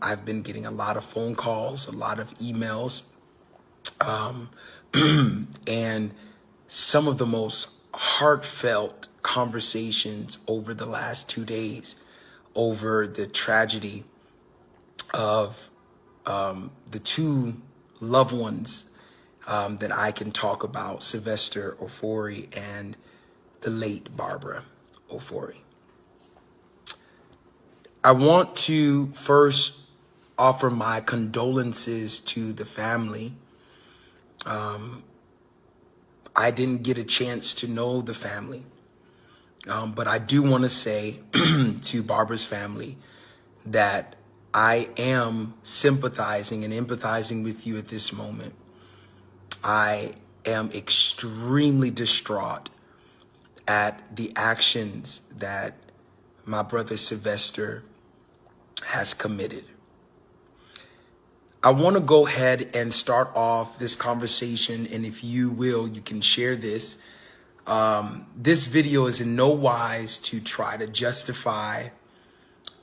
I've been getting a lot of phone calls, a lot of emails, and some of the most heartfelt conversations over the last 2 days over the tragedy of the two loved ones that I can talk about, Sylvester Ofori and the late Barbara Ofori. I want to first offer my condolences to the family. I didn't get a chance to know the family, but I do want to say to Barbara's family that I am sympathizing and empathizing with you at this moment. I am extremely distraught at the actions that my brother Sylvester has committed. I want to go ahead and start off this conversation, and if you will, you can share this. This video is in no wise to try to justify.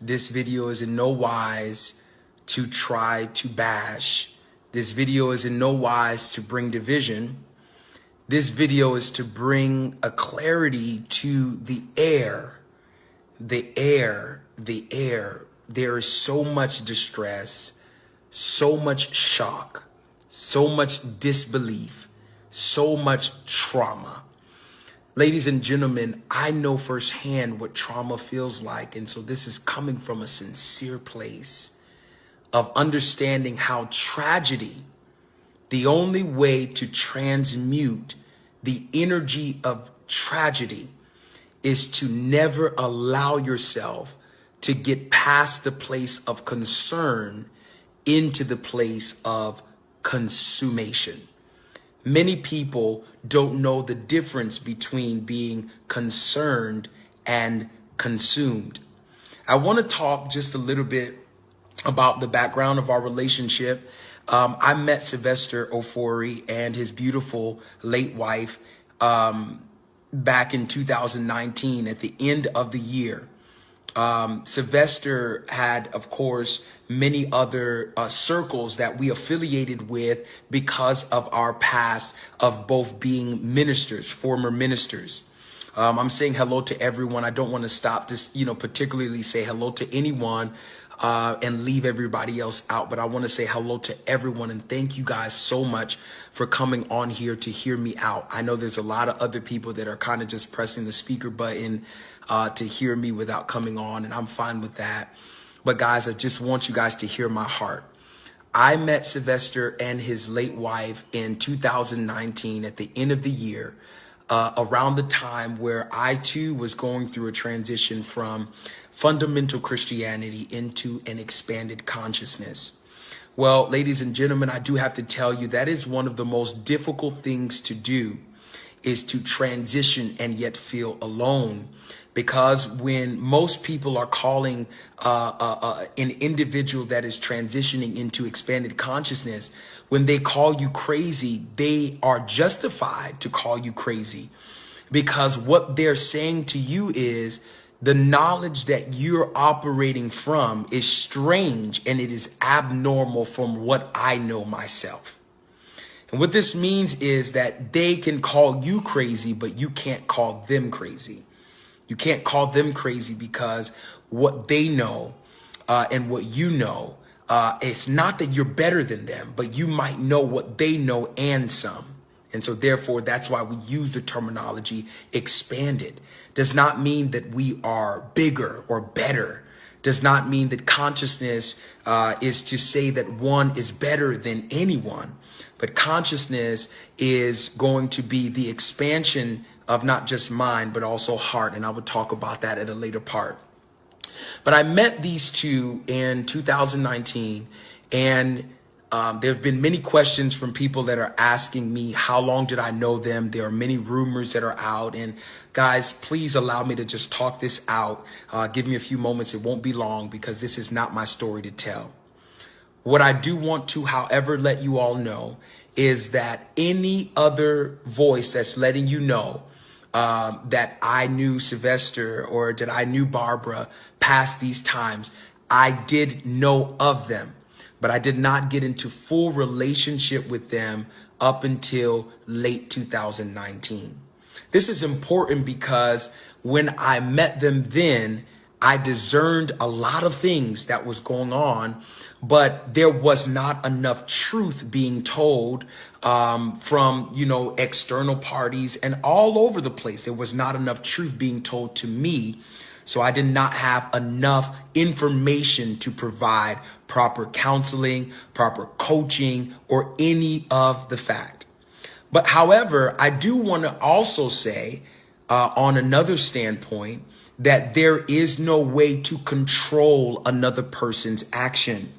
This video is in no wise to try to bash. This video is in no wise to bring division. This video is to bring a clarity to the air. There is so much distress, so much shock, so much disbelief, so much trauma. Ladies and gentlemen, I know firsthand what trauma feels like. And so this is coming from a sincere place of understanding how tragedy, the only way to transmute the energy of tragedy is to never allow yourself to get past the place of concern into the place of consummation. Many people don't know the difference between being concerned and consumed. I want to talk just a little bit about the background of our relationship. I met Sylvester Ofori and his beautiful late wife back in 2019 at the end of the year. Sylvester had, of course, many other circles that we affiliated with because of our past of both being ministers, former ministers. I'm saying hello to everyone. I don't want to stop this, particularly say hello to anyone and leave everybody else out. But I want to say hello to everyone and thank you guys so much for coming on here to hear me out. I know there's a lot of other people that are kind of just pressing the speaker button to hear me without coming on, and I'm fine with that. But guys, I just want you guys to hear my heart. I met Sylvester and his late wife in 2019 at the end of the year, around the time where I too was going through a transition from fundamental Christianity into an expanded consciousness. Well, ladies and gentlemen, I do have to tell you that is one of the most difficult things to do, is to transition and yet feel alone. Because when most people are calling an individual that is transitioning into expanded consciousness, when they call you crazy, they are justified to call you crazy, because what they're saying to you is the knowledge that you're operating from is strange and it is abnormal from what I know myself. And what this means is that they can call you crazy, but you can't call them crazy. You can't call them crazy because what they know and what you know, it's not that you're better than them, but you might know what they know and some. And so therefore, that's why we use the terminology expanded. Does not mean that we are bigger or better. Does not mean that consciousness is to say that one is better than anyone. But consciousness is going to be the expansion of not just mind, but also heart. And I would talk about that at a later part. But I met these two in 2019, and there have been many questions from people that are asking me, how long did I know them? There are many rumors that are out. And guys, please allow me to just talk this out. Give me a few moments. It won't be long, because this is not my story to tell. What I do want to, however, let you all know is that any other voice that's letting you know that I knew Sylvester or that I knew Barbara past these times, I did know of them, but I did not get into full relationship with them up until late 2019. This is important because when I met them then, I discerned a lot of things that was going on, but there was not enough truth being told from, external parties and all over the place. There was not enough truth being told to me. So I did not have enough information to provide proper counseling, proper coaching, or any of the fact. But however, I do want to also say on another standpoint that there is no way to control another person's action.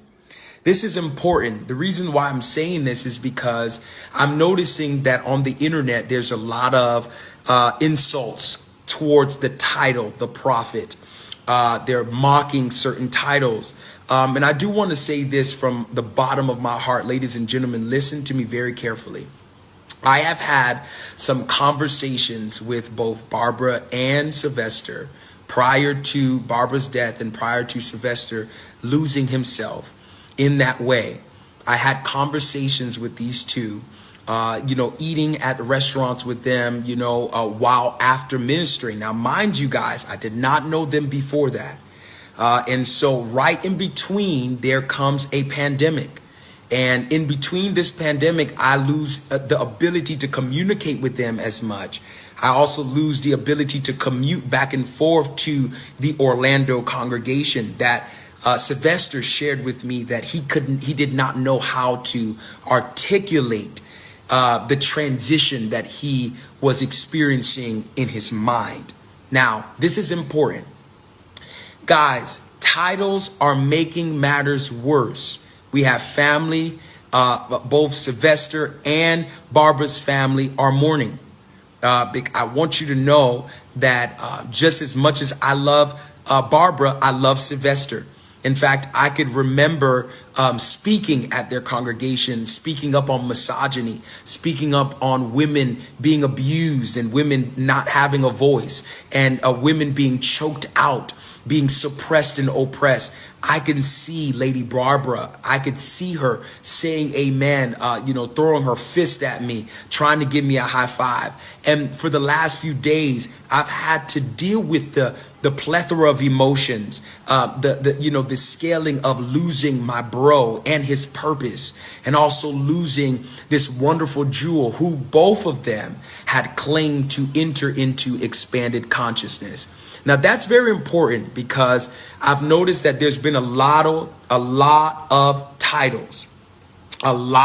This is important. The reason why I'm saying this is because I'm noticing that on the internet, there's a lot of insults towards the title, the prophet. They're mocking certain titles. And I do want to say this from the bottom of my heart, ladies and gentlemen, listen to me very carefully. I have had some conversations with both Barbara and Sylvester prior to Barbara's death and prior to Sylvester losing himself in that way. I had conversations with these two, eating at restaurants with them, while after ministering. Now, mind you guys, I did not know them before that. And so right in between, there comes a pandemic. And in between this pandemic, I lose the ability to communicate with them as much. I also lose the ability to commute back and forth to the Orlando congregation that Sylvester shared with me that he did not know how to articulate the transition that he was experiencing in his mind. Now, this is important. Guys, titles are making matters worse. We have family, both Sylvester and Barbara's family are mourning. I want you to know that just as much as I love Barbara, I love Sylvester. In fact, I could remember speaking at their congregation, speaking up on misogyny, speaking up on women being abused and women not having a voice and women being choked out, being suppressed and oppressed. I can see Lady Barbara. I could see her saying amen, throwing her fist at me, trying to give me a high five. And for the last few days, I've had to deal with the plethora of emotions, the scaling of losing my bro and his purpose, and also losing this wonderful jewel who both of them had claimed to enter into expanded consciousness. Now, that's very important because I've noticed that there's been a lot of titles, and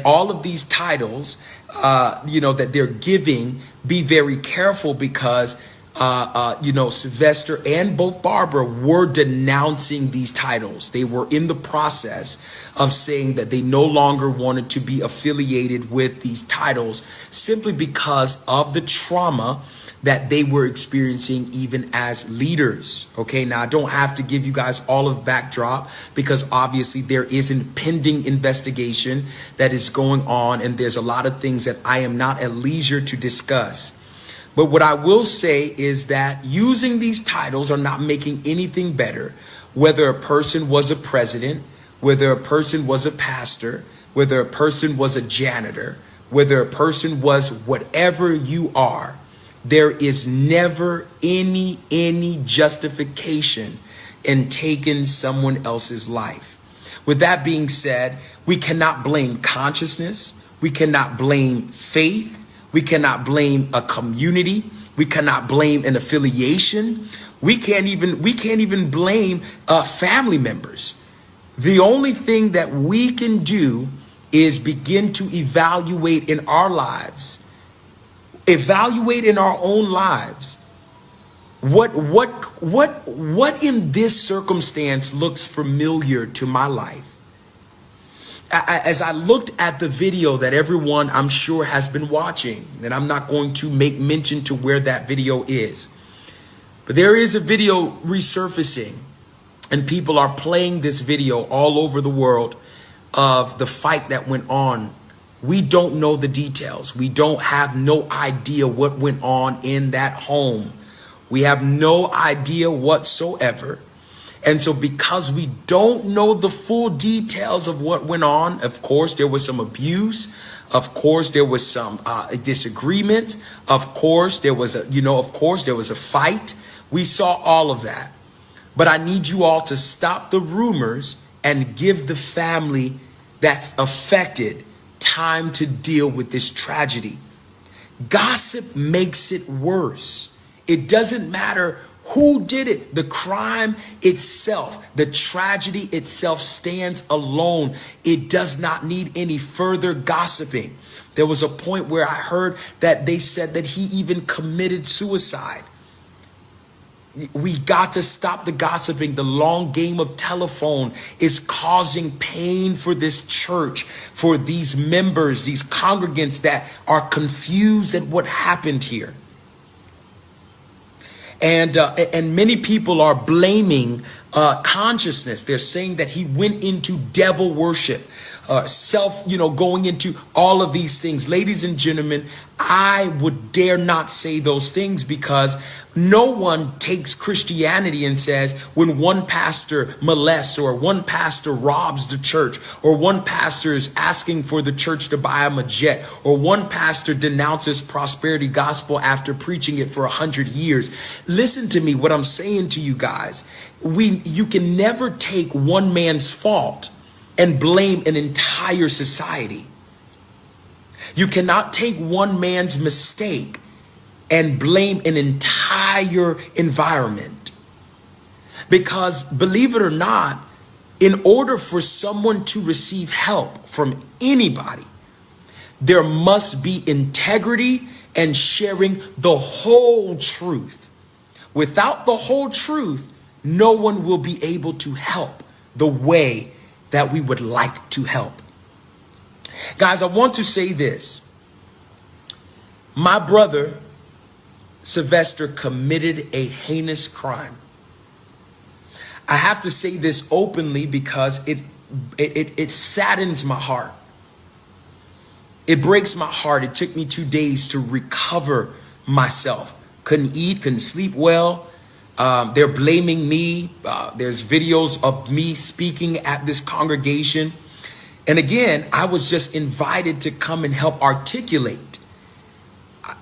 all of these titles, that they're giving, be very careful because Sylvester and both Barbara were denouncing these titles. They were in the process of saying that they no longer wanted to be affiliated with these titles simply because of the trauma that they were experiencing even as leaders. Okay, now I don't have to give you guys all of the backdrop because obviously there is a pending investigation that is going on and there's a lot of things that I am not at leisure to discuss. But what I will say is that using these titles are not making anything better, whether a person was a president, whether a person was a pastor, whether a person was a janitor, whether a person was whatever you are. There is never any justification in taking someone else's life. With that being said, we cannot blame consciousness. We cannot blame faith. We cannot blame a community. We cannot blame an affiliation. We can't even blame family members. The only thing that we can do is begin to evaluate in our lives. Evaluate in our own lives. What in this circumstance looks familiar to my life? As I looked at the video that everyone I'm sure has been watching, and I'm not going to make mention to where that video is, but there is a video resurfacing and people are playing this video all over the world of the fight that went on. We don't know the details. We don't have no idea what went on in that home We have no idea whatsoever. And so because we don't know the full details of what went on, of course, there was some abuse. Of course, there was some disagreement. Of course, there was a fight. We saw all of that. But I need you all to stop the rumors and give the family that's affected time to deal with this tragedy. Gossip makes it worse. It doesn't matter who did it. The crime itself, the tragedy itself stands alone. It does not need any further gossiping. There was a point where I heard that they said that he even committed suicide. We got to stop the gossiping. The long game of telephone is causing pain for this church, for these members, these congregants that are confused at what happened here. And many people are blaming consciousness. They're saying that he went into devil worship, going into all of these things. Ladies and gentlemen, I would dare not say those things, because no one takes Christianity and says when one pastor molests or one pastor robs the church, or one pastor is asking for the church to buy him a jet, or one pastor denounces prosperity gospel after preaching it for 100 years. Listen to me, what I'm saying to you guys. You can never take one man's fault and blame an entire society. You cannot take one man's mistake and blame an entire environment. Because believe it or not, in order for someone to receive help from anybody, there must be integrity and sharing the whole truth. Without the whole truth, no one will be able to help the way that we would like to help. Guys, I want to say this. My brother, Sylvester, committed a heinous crime. I have to say this openly because it saddens my heart. It breaks my heart. It took me 2 days to recover myself. Couldn't eat, couldn't sleep well. They're blaming me. There's videos of me speaking at this congregation. And again, I was just invited to come and help articulate,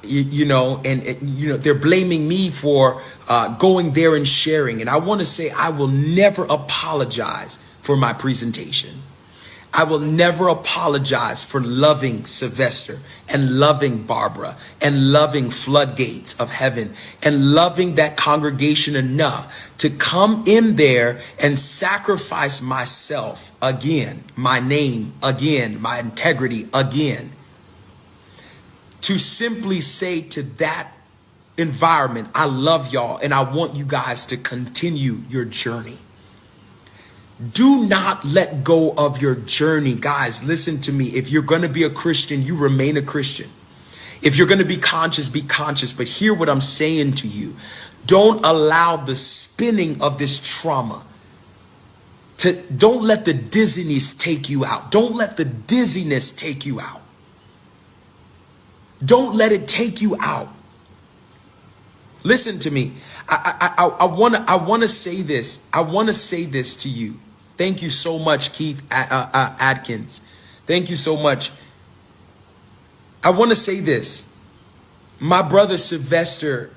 they're blaming me for going there and sharing. And I want to say I will never apologize for my presentation. I will never apologize for loving Sylvester and loving Barbara and loving Floodgates of Heaven and loving that congregation enough to come in there and sacrifice myself again, my name again, my integrity again, to simply say to that environment, I love y'all and I want you guys to continue your journey. Do not let go of your journey. Guys, listen to me. If you're going to be a Christian, you remain a Christian. If you're going to be conscious, be conscious. But hear what I'm saying to you. Don't allow the spinning of this trauma don't let the dizziness take you out. Don't let the dizziness take you out. Don't let it take you out. Listen to me. I want to say this. I want to say this to you. Thank you so much, Keith Adkins. Thank you so much. I want to say this. My brother Sylvester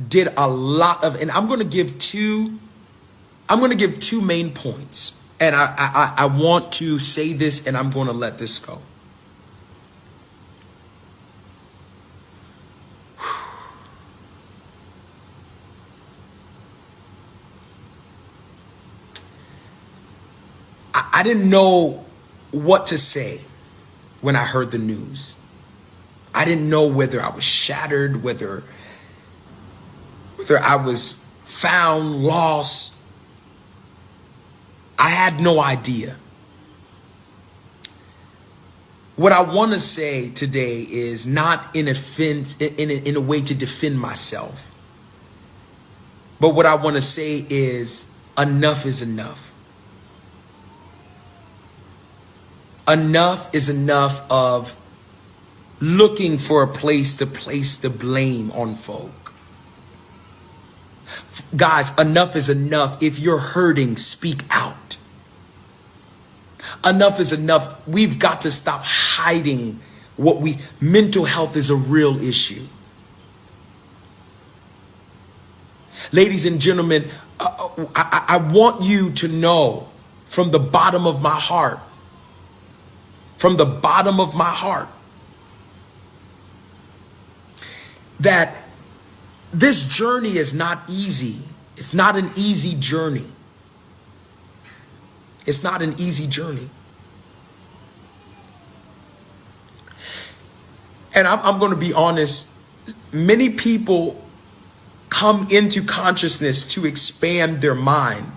did a lot of, and I'm going to give two main points. And I want to say this, and I'm going to let this go. I didn't know what to say when I heard the news. I didn't know whether I was shattered, whether I was found lost. I had no idea. What I want to say today is not in a way to defend myself. But what I want to say is enough is enough. Enough is enough of looking for a place to place the blame on folk. Guys, enough is enough. If you're hurting, speak out. Enough is enough. We've got to stop hiding mental health is a real issue. Ladies and gentlemen, I want you to know from the bottom of my heart, that this journey is not easy. It's not an easy journey. It's not an easy journey. And I'm going to be honest, many people come into consciousness to expand their mind.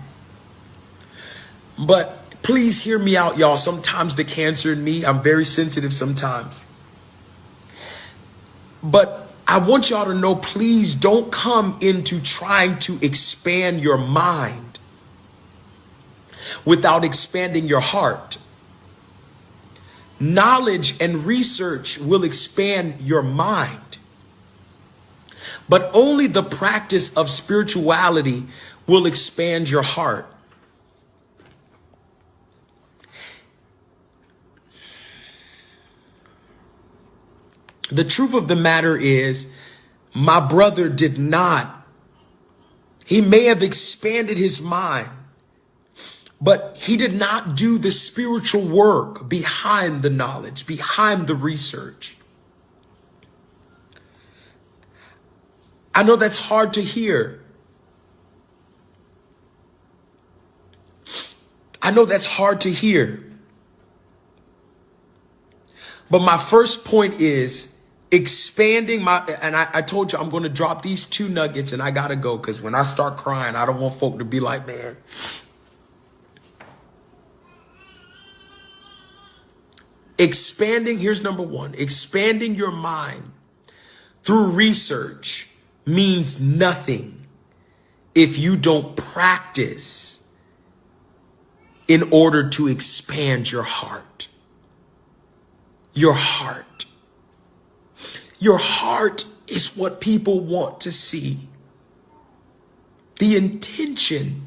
But please hear me out, y'all. Sometimes the cancer in me, I'm very sensitive sometimes. But I want y'all to know, please don't come into trying to expand your mind without expanding your heart. Knowledge and research will expand your mind, but only the practice of spirituality will expand your heart. The truth of the matter is, my brother did not. He may have expanded his mind, but he did not do the spiritual work behind the knowledge, behind the research. I know that's hard to hear. But my first point is expanding and I told you I'm going to drop these 2 nuggets and I got to go, because when I start crying, I don't want folk to be like, man. Here's number 1. Expanding your mind through research means nothing if you don't practice in order to expand your heart. Your heart. Your heart is what people want to see. The intention.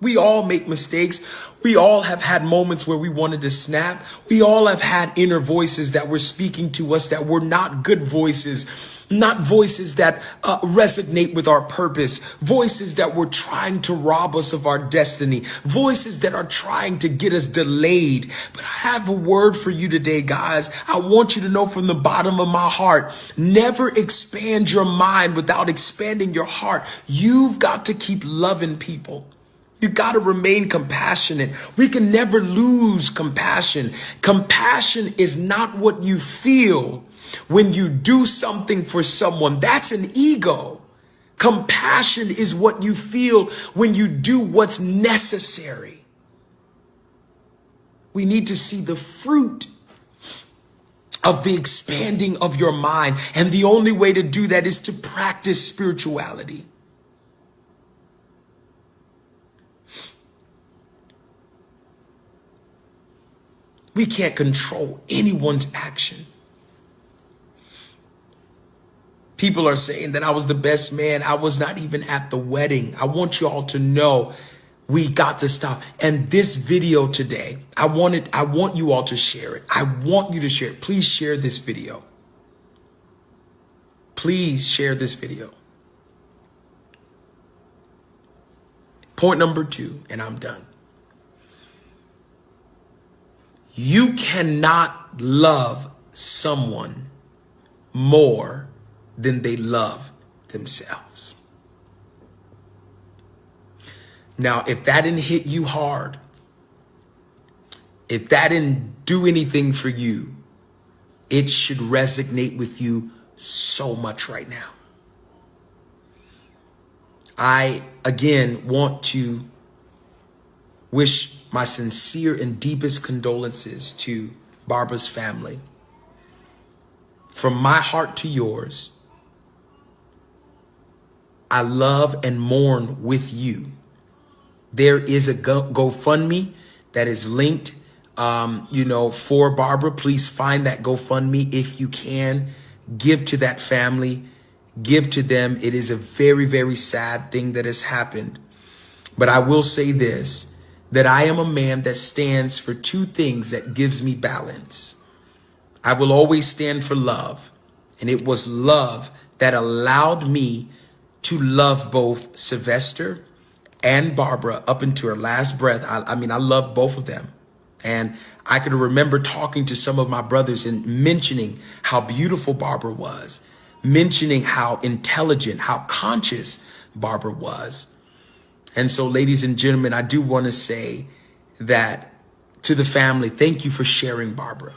We all make mistakes. We all have had moments where we wanted to snap. We all have had inner voices that were speaking to us that were not good voices, not voices that resonate with our purpose, voices that were trying to rob us of our destiny, voices that are trying to get us delayed. But I have a word for you today, guys. I want you to know from the bottom of my heart, never expand your mind without expanding your heart. You've got to keep loving people. You got to remain compassionate. We can never lose compassion. Compassion is not what you feel when you do something for someone. That's an ego. Compassion is what you feel when you do what's necessary. We need to see the fruit of the expanding of your mind. And the only way to do that is to practice spirituality. We can't control anyone's action. People are saying that I was the best man. I was not even at the wedding. I want you all to know we got to stop. And this video today, I want you all to share it. I want you to share it. Please share this video. Please share this video. Point number 2, and I'm done. You cannot love someone more than they love themselves. Now, if that didn't hit you hard, if that didn't do anything for you, it should resonate with you so much right now. I, again, want to wish my sincere and deepest condolences to Barbara's family. From my heart to yours, I love and mourn with you. There is a GoFundMe that is linked, for Barbara. Please find that GoFundMe if you can. Give to that family. give to them. It is a very, very sad thing that has happened. But I will say this, that I am a man that stands for two things that gives me balance. I will always stand for love. And it was love that allowed me to love both Sylvester and Barbara up into her last breath. I mean, I love both of them. And I could remember talking to some of my brothers and mentioning how beautiful Barbara was, mentioning how intelligent, how conscious Barbara was. And so, ladies and gentlemen, I do want to say that to the family, thank you for sharing Barbara.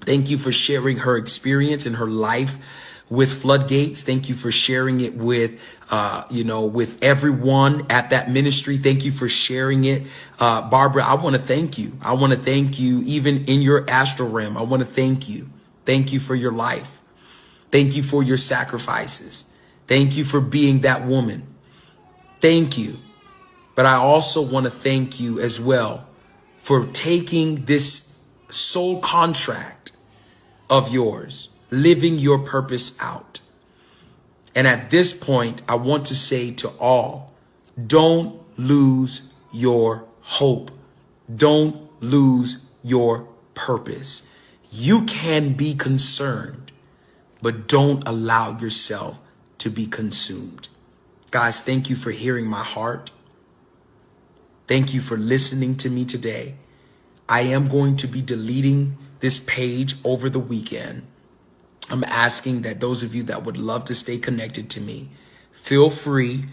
Thank you for sharing her experience and her life with Floodgates. Thank you for sharing it with, with everyone at that ministry. Thank you for sharing it. Barbara, I want to thank you. I want to thank you even in your astral realm. I want to thank you. Thank you for your life. Thank you for your sacrifices. Thank you for being that woman. Thank you. But I also want to thank you as well for taking this soul contract of yours, living your purpose out. And at this point, I want to say to all, don't lose your hope. Don't lose your purpose. You can be concerned, but don't allow yourself to be consumed. Guys, thank you for hearing my heart. Thank you for listening to me today. I am going to be deleting this page over the weekend. I'm asking that those of you that would love to stay connected to me, feel free.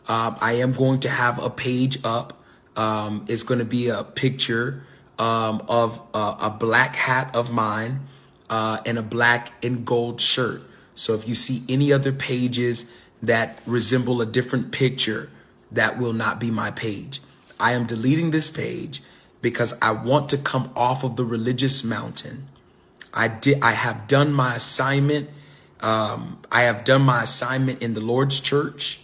I am going to have a page up. It's going to be a picture of a black hat of mine and a black and gold shirt. So if you see any other pages that resemble a different picture, that will not be my page. I am deleting this page because I want to come off of the religious mountain. I have done my assignment. I have done my assignment in the Lord's church.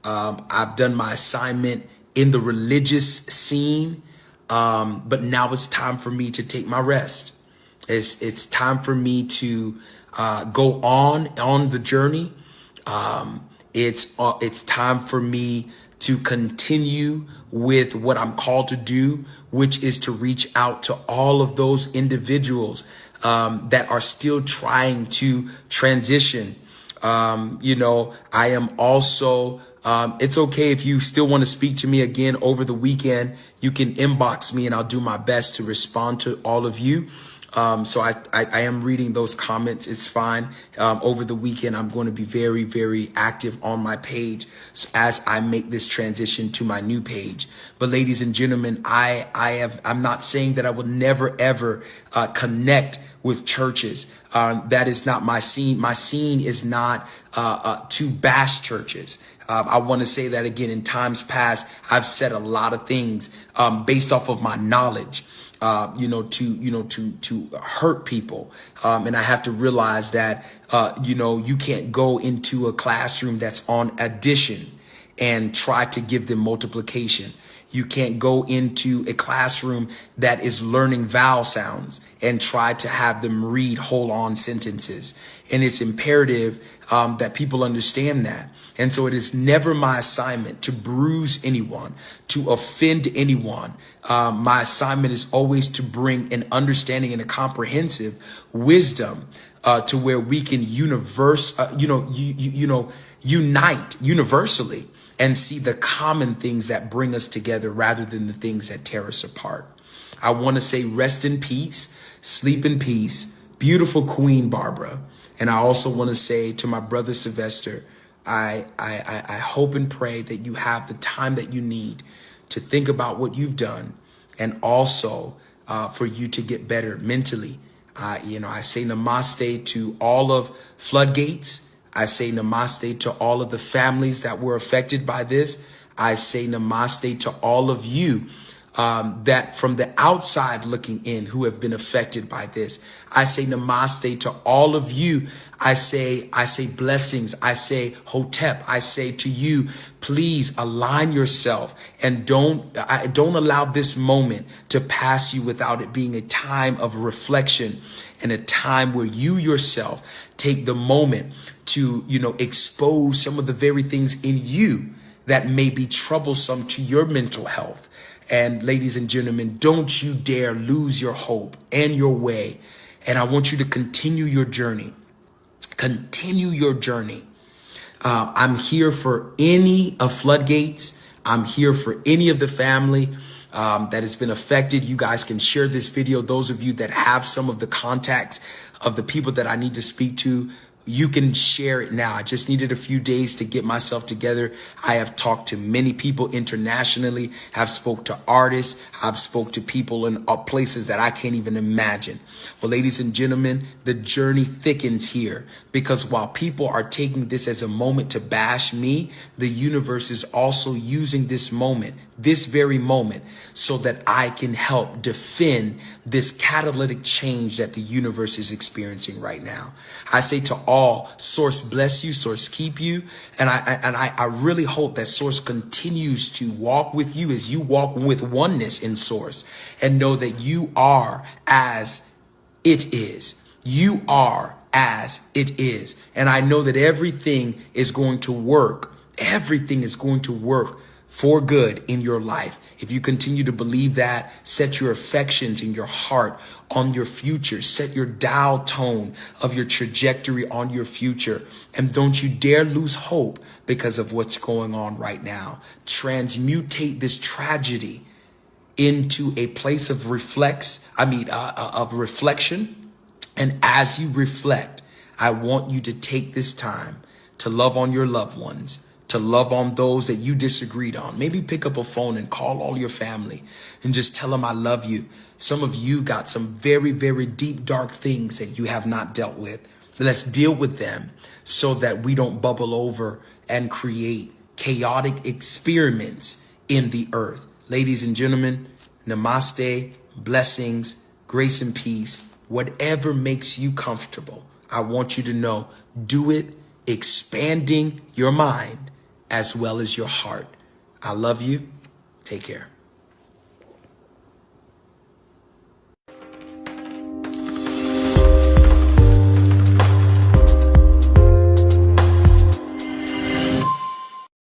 I've done my assignment in the religious scene. But now it's time for me to take my rest. It's time for me to go on the journey. It's time for me to continue with what I'm called to do, which is to reach out to all of those individuals that are still trying to transition. I am also, it's okay if you still want to speak to me again over the weekend. You can inbox me and I'll do my best to respond to all of you. So I am reading those comments. It's fine. Over the weekend, I'm going to be very, very active on my page as I make this transition to my new page. But ladies and gentlemen, I'm not saying that I will never, ever connect with churches. That is not my scene. My scene is not to bash churches. I want to say that again. In times past, I've said a lot of things based off of my knowledge. To hurt people. And I have to realize that, you can't go into a classroom that's on addition and try to give them multiplication. You can't go into a classroom that is learning vowel sounds and try to have them read whole on sentences. And it's imperative that people understand that. And so it is never my assignment to bruise anyone, to offend anyone. My assignment is always to bring an understanding and a comprehensive wisdom to where we can unite universally and see the common things that bring us together rather than the things that tear us apart. I want to say rest in peace, sleep in peace, beautiful Queen Barbara. And I also want to say to my brother Sylvester, I hope and pray that you have the time that you need to think about what you've done and also for you to get better mentally. I say namaste to all of Floodgates. I say namaste to all of the families that were affected by this. I say namaste to all of you that from the outside looking in who have been affected by this. I say namaste to all of you. I say blessings. I say hotep. I say to you, please align yourself and don't allow this moment to pass you without it being a time of reflection and a time where you yourself take the moment to, expose some of the very things in you that may be troublesome to your mental health. And ladies and gentlemen, don't you dare lose your hope and your way. And I want you to continue your journey. Continue your journey. I'm here for any of Floodgates. I'm here for any of the family that has been affected. You guys can share this video. Those of you that have some of the contacts of the people that I need to speak to, you can share it now. I just needed a few days to get myself together. I have talked to many people internationally, have spoke to artists, I've spoke to people in places that I can't even imagine. Well, ladies and gentlemen, the journey thickens here, because while people are taking this as a moment to bash me, the universe is also using this moment, this very moment, so that I can help defend this catalytic change that the universe is experiencing right now. I say to all, Source bless you, Source keep you. And I really hope that Source continues to walk with you as you walk with oneness in Source, and know that you are as it is. You are as it is. And I know that everything is going to work. Everything is going to work for good in your life. If you continue to believe that, set your affections in your heart on your future. Set your dial tone of your trajectory on your future. And don't you dare lose hope because of what's going on right now. Transmutate this tragedy into a place of reflection. And as you reflect, I want you to take this time to love on your loved ones, to love on those that you disagreed on. Maybe pick up a phone and call all your family and just tell them I love you. Some of you got some very, very deep, dark things that you have not dealt with. Let's deal with them so that we don't bubble over and create chaotic experiments in the earth. Ladies and gentlemen, namaste, blessings, grace and peace. Whatever makes you comfortable, I want you to know, do it expanding your mind as well as your heart. I love you. Take care.